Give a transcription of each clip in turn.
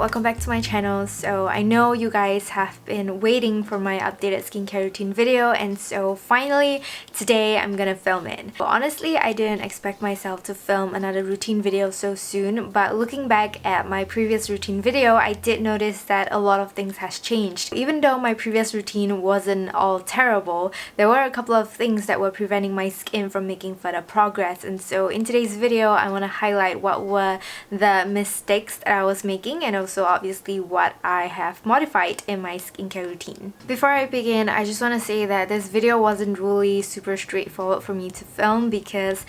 welcome back to my channel. So I know you guys have been waiting for my updated skincare routine video, and so finally today I'm gonna film it. But honestly, I didn't expect myself to film another routine video so soon, but looking back at my previous routine video, I did notice that a lot of things has changed. Even though my previous routine wasn't all terrible, there were a couple of things that were preventing my skin from making further progress, and so in today's video I want to highlight what were the mistakes that I was making and also obviously what I have modified in my skincare routine. Before I begin, I just want to say that this video wasn't really super straightforward for me to film because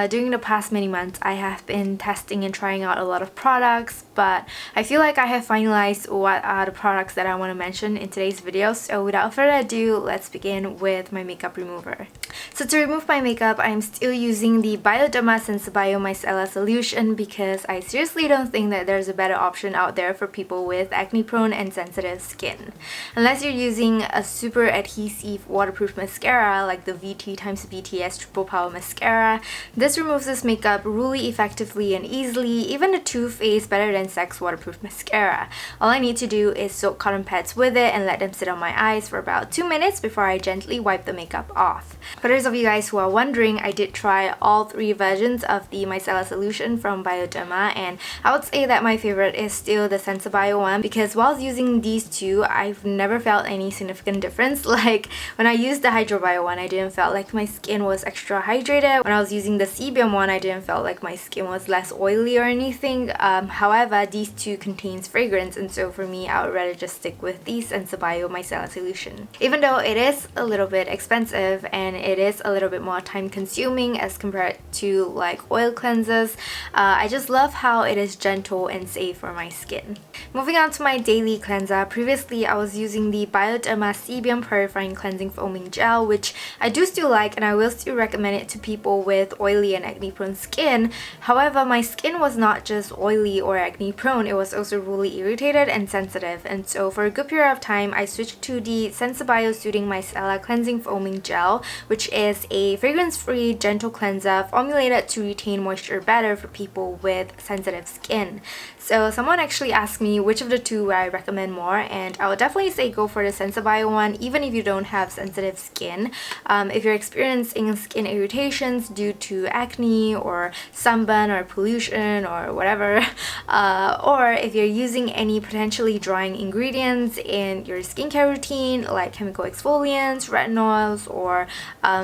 during the past many months I have been testing and trying out a lot of products, but I feel like I have finalized what are the products that I want to mention in today's video. So without further ado, let's begin with my makeup remover. So to remove my makeup, I'm still using the bioderma sensibio micellar solution because I seriously don't think that there's a better option out there for people with acne prone and sensitive skin. Unless you're using a super adhesive waterproof mascara like the VT x BTS Triple Power Mascara, this removes this makeup really effectively and easily, even the Too Faced Better Than Sex waterproof mascara. All I need to do is soak cotton pads with it and let them sit on my eyes for about 2 minutes before I gently wipe the makeup off. For those of you guys who are wondering, I did try all 3 versions of the micellar solution from Bioderma, and I would say that my favorite is still the Sensibio one because while using these two, I've never felt any significant difference. Like when I used the hydrabio one, I didn't feel like my skin was extra hydrated. When I was using the sebium one, I didn't feel like my skin was less oily or anything. However, these two contains fragrance, and so for me, I would rather just stick with the Sensibio micellar solution. Even though it is a little bit expensive and it is a little bit more time consuming as compared to like oil cleansers, I just love how it is gentle and safe for my skin. Moving on to my daily cleanser, previously I was using the Bioderma Sebium Purifying Cleansing Foaming Gel, which I do still like and I will still recommend it to people with oily and acne prone skin. However, my skin was not just oily or acne prone, it was also really irritated and sensitive, and so for a good period of time I switched to the Sensibio Soothing Micellar Cleansing Foaming Gel, which is a fragrance-free gentle cleanser formulated to retain moisture better for people with sensitive skin. So someone actually asked me which of the two I recommend more, and I would definitely say go for the Sensibio one even if you don't have sensitive skin. If you're experiencing skin irritations due to acne or sunburn or pollution or whatever, or if you're using any potentially drying ingredients in your skincare routine like chemical exfoliants, retinols, or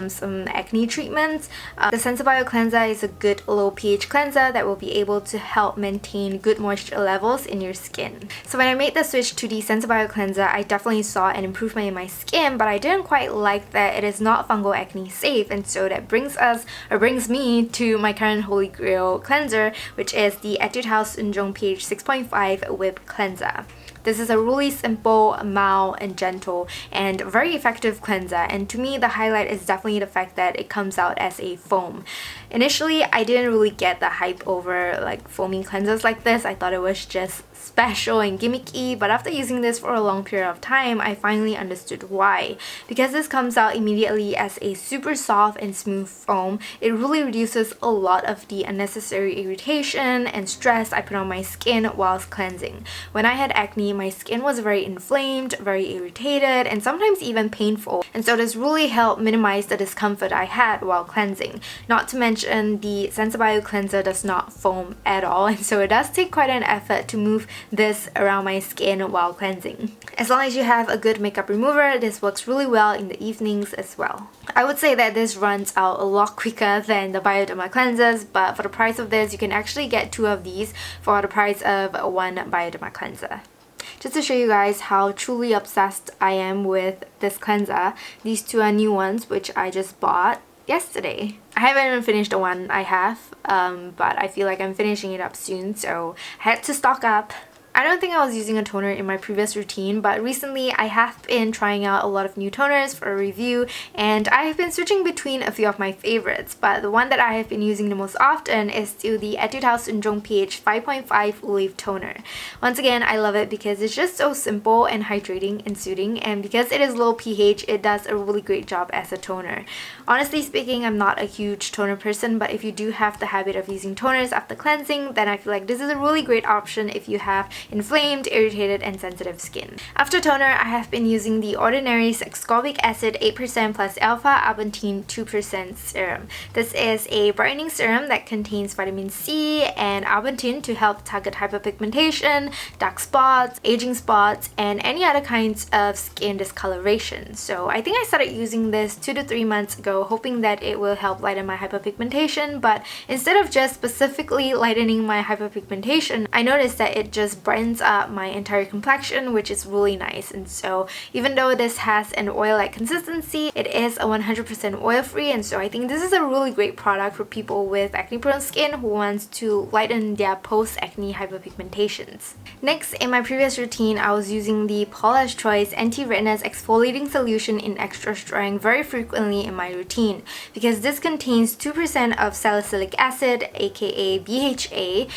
some acne treatments, the Sensibio cleanser is a good low pH cleanser that will be able to help maintain good moisture levels in your skin. So when I made the switch to the Sensibio cleanser, I definitely saw an improvement in my skin, but I didn't quite like that it is not fungal acne safe, and so that brings me to my current holy grail cleanser, which is the Etude House Jung pH 6.5 Whip Cleanser. This is a really simple, mild, and gentle, and very effective cleanser, and to me the highlight is definitely the fact that it comes out as a foam. Initially, I didn't really get the hype over like foaming cleansers like this. I thought it was just special and gimmicky, but after using this for a long period of time, I finally understood why. Because this comes out immediately as a super soft and smooth foam, it really reduces a lot of the unnecessary irritation and stress I put on my skin whilst cleansing. When I had acne, my skin was very inflamed, very irritated, and sometimes even painful, and so this really helped minimize the discomfort I had while cleansing. Not to mention, the Sensibio cleanser does not foam at all, and so it does take quite an effort to move this around my skin while cleansing. As long as you have a good makeup remover, this works really well in the evenings as well. I would say that this runs out a lot quicker than the Bioderma cleansers, but for the price of this, you can actually get 2 of these for the price of 1 Bioderma cleanser. Just to show you guys how truly obsessed I am with this cleanser, these 2 are new ones which I just bought yesterday. I haven't even finished the one I have, but I feel like I'm finishing it up soon, so I had to stock up. I don't think I was using a toner in my previous routine, but recently I have been trying out a lot of new toners for a review, and I have been switching between a few of my favorites, but the one that I have been using the most often is still the Etude House Jung pH 5.5 Olive Toner. Once again, I love it because it's just so simple and hydrating and soothing, and because it is low pH, it does a really great job as a toner. Honestly speaking, I'm not a huge toner person, but if you do have the habit of using toners after cleansing, then I feel like this is a really great option if you have inflamed, irritated, and sensitive skin. After toner, I have been using the Ordinary's ascorbic acid 8% plus alpha arbuthnine 2% serum. This is a brightening serum that contains vitamin C and arbuthnine to help target hyperpigmentation, dark spots, aging spots, and any other kinds of skin discoloration. So I think I started using this 2 to 3 months ago, hoping that it will help lighten my hyperpigmentation, but instead of just specifically lightening my hyperpigmentation, I noticed that it just brightens up my entire complexion, which is really nice. And so even though this has an oil-like consistency, it is a 100% oil-free, and so I think this is a really great product for people with acne-prone skin who wants to lighten their post-acne hyperpigmentations. Next, in my previous routine, I was using the Paula's Choice anti-redness exfoliating solution in extra strength very frequently in my routine because this contains 2% of salicylic acid, aka BHA.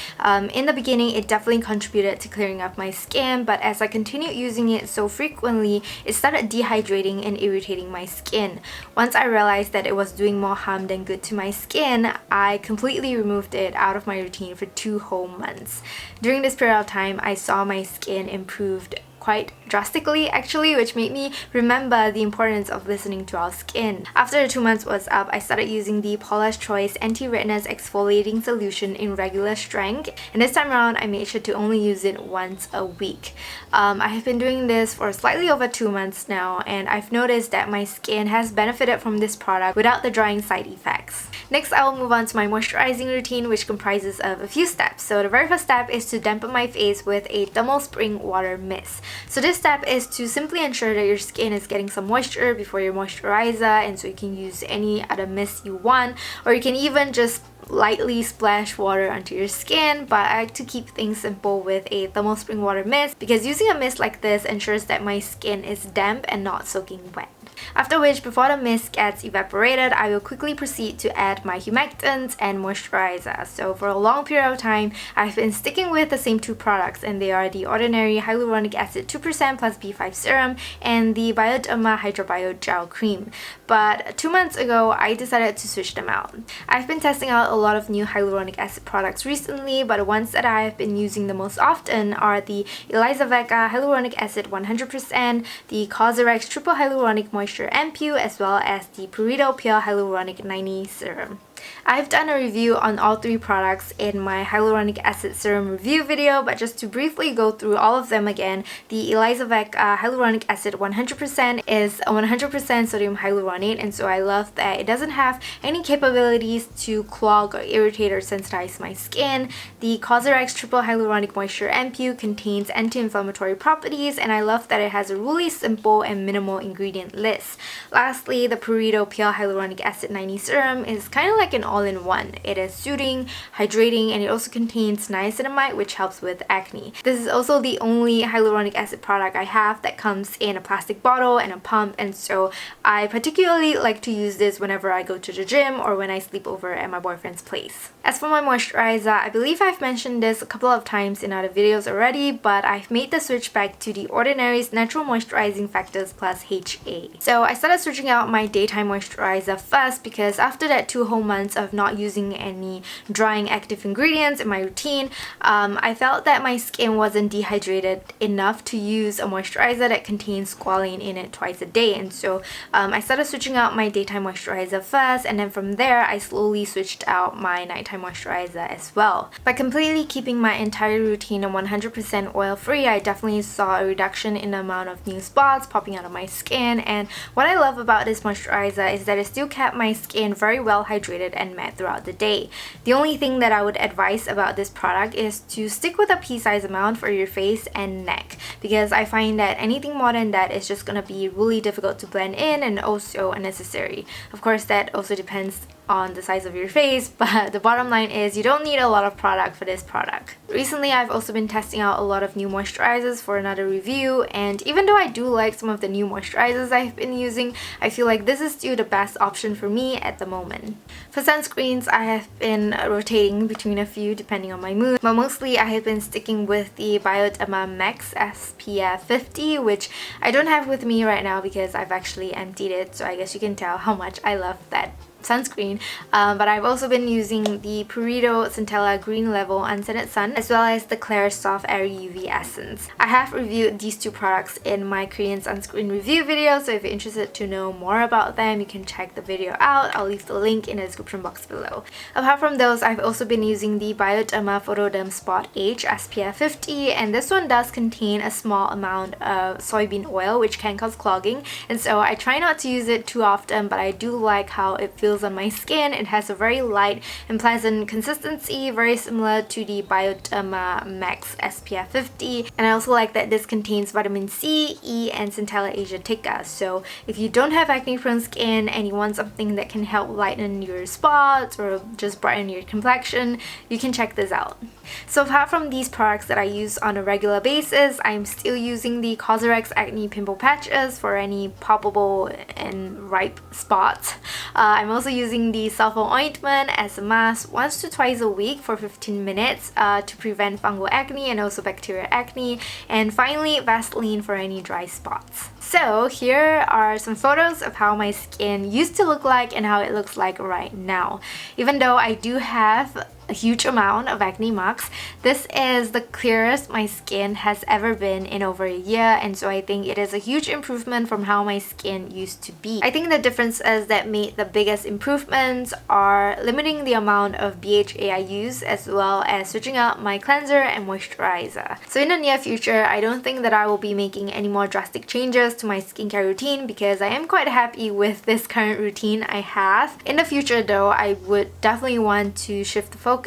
In the beginning, it definitely contributed to clearing up my skin, but as I continued using it so frequently, it started dehydrating and irritating my skin. Once I realized that it was doing more harm than good to my skin, I completely removed it out of my routine for 2 whole months. During this period of time, I saw my skin improved quite drastically actually, which made me remember the importance of listening to our skin. After the 2 months was up, I started using the Paula's Choice anti-redness exfoliating solution in regular strength, and this time around I made sure to only use it once a week. I have been doing this for slightly over 2 months now, and I've noticed that my skin has benefited from this product without the drying side effects. Next, I will move on to my moisturizing routine, which comprises of a few steps. So the very first step is to dampen my face with a thermal spring water mist. So this step is to simply ensure that your skin is getting some moisture before your moisturizer, and so you can use any other mist you want, or you can even just lightly splash water onto your skin, but I like to keep things simple with a thermal spring water mist because using a mist like this ensures that my skin is damp and not soaking wet. After which, before the mist gets evaporated, I will quickly proceed to add my humectants and moisturizer. So for a long period of time, I've been sticking with the same 2 products, and they are the Ordinary Hyaluronic Acid 2% plus B5 Serum and the Bioderma Hydrabio Gel Cream. But 2 months ago, I decided to switch them out. I've been testing out a lot of new hyaluronic acid products recently, but the ones that I have been using the most often are the elizavecco Hyaluronic Acid 100%, the cosrx Triple Hyaluronic Moisture ampoule, as well as the Purito Pure Hyaluronic 90 Serum. I've done a review on all 3 products in my hyaluronic acid serum review video, but just to briefly go through all of them again, the elizavecco Hyaluronic Acid 100% is a 100% sodium hyaluronate, and so I love that it doesn't have any capabilities to clog or irritate or sensitize my skin. The cosrx Triple Hyaluronic Moisture ampoule contains anti-inflammatory properties, and I love that it has a really simple and minimal ingredient list. Lastly, the Purito Pure Hyaluronic Acid 90 Serum is kind of like an all-in-one. It is soothing, hydrating, and it also contains niacinamide, which helps with acne. This is also the only hyaluronic acid product I have that comes in a plastic bottle and a pump, and so I particularly like to use this whenever I go to the gym or when I sleep over at my boyfriend's place. As for my moisturizer, I believe I've mentioned this a couple of times in other videos already, but I've made the switch back to the Ordinary's Natural Moisturizing Factors plus HA. So I started switching out my daytime moisturizer first because after that 2 whole months of not using any drying active ingredients in my routine, I felt that my skin wasn't dehydrated enough to use a moisturizer that contains squalane in it twice a day, and so I started switching out my daytime moisturizer first, and then from there I slowly switched out my nighttime moisturizer as well. By completely keeping my entire routine 100% oil free, I definitely saw a reduction in the amount of new spots popping out of my skin, and what I love about this moisturizer is that it still kept my skin very well hydrated and matte throughout the day. The only thing that I would advise about this product is to stick with a pea-size amount for your face and neck, because I find that anything more than that is just gonna be really difficult to blend in and also unnecessary. Of course, that also depends on the size of your face, but the bottom line is you don't need a lot of product for this product. Recently, I've also been testing out a lot of new moisturizers for another review, and even though I do like some of the new moisturizers I've been using, I feel like this is still the best option for me at the moment. For sunscreens, I have been rotating between a few depending on my mood, but mostly I have been sticking with the Bioderma Max SPF 50, which I don't have with me right now because I've actually emptied it, so I guess you can tell how much I love that sunscreen, but I've also been using the Purito Centella Green Level Unscented Sun, as well as the Claire Soft Airy UV Essence. I have reviewed these two products in my Korean sunscreen review video, so if you're interested to know more about them, you can check the video out. I'll leave the link in the description box below. Apart from those, I've also been using the bioderma Photoderm Spot H SPF 50, and this one does contain a small amount of soybean oil, which can cause clogging, and so I try not to use it too often, but I do like how it feels on my skin. It has a very light and pleasant consistency, very similar to the Bioderma Max SPF 50, and I also like that this contains vitamin C, E, and centella asiatica. So if you don't have acne prone skin and you want something that can help lighten your spots or just brighten your complexion, you can check this out. So apart from these products that I use on a regular basis, I'm still using the cosrx acne pimple patches for any poppable and ripe spots. I'm also using the sulfur ointment as a mask once to twice a week for 15 minutes to prevent fungal acne and also bacterial acne, and finally Vaseline for any dry spots. So here are some photos of how my skin used to look like and how it looks like right now. Even though I do have a huge amount of acne marks, this is the clearest my skin has ever been in over a year, and so I think it is a huge improvement from how my skin used to be. I think the differences that made the biggest improvements are limiting the amount of BHA I use, as well as switching out my cleanser and moisturizer. So in the near future, I don't think that I will be making any more drastic changes to my skincare routine because I am quite happy with this current routine I have. In the future though, I would definitely want to shift the focus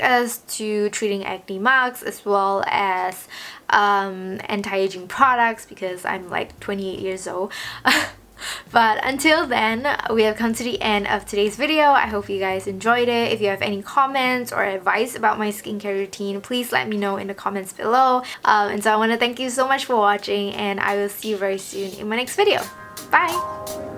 to treating acne marks, as well as anti-aging products, because I'm like 28 years old. But until then, we have come to the end of today's video. I hope you guys enjoyed it. If you have any comments or advice about my skincare routine, please let me know in the comments below. And so I want to thank you so much for watching, and I will see you very soon in my next video. Bye!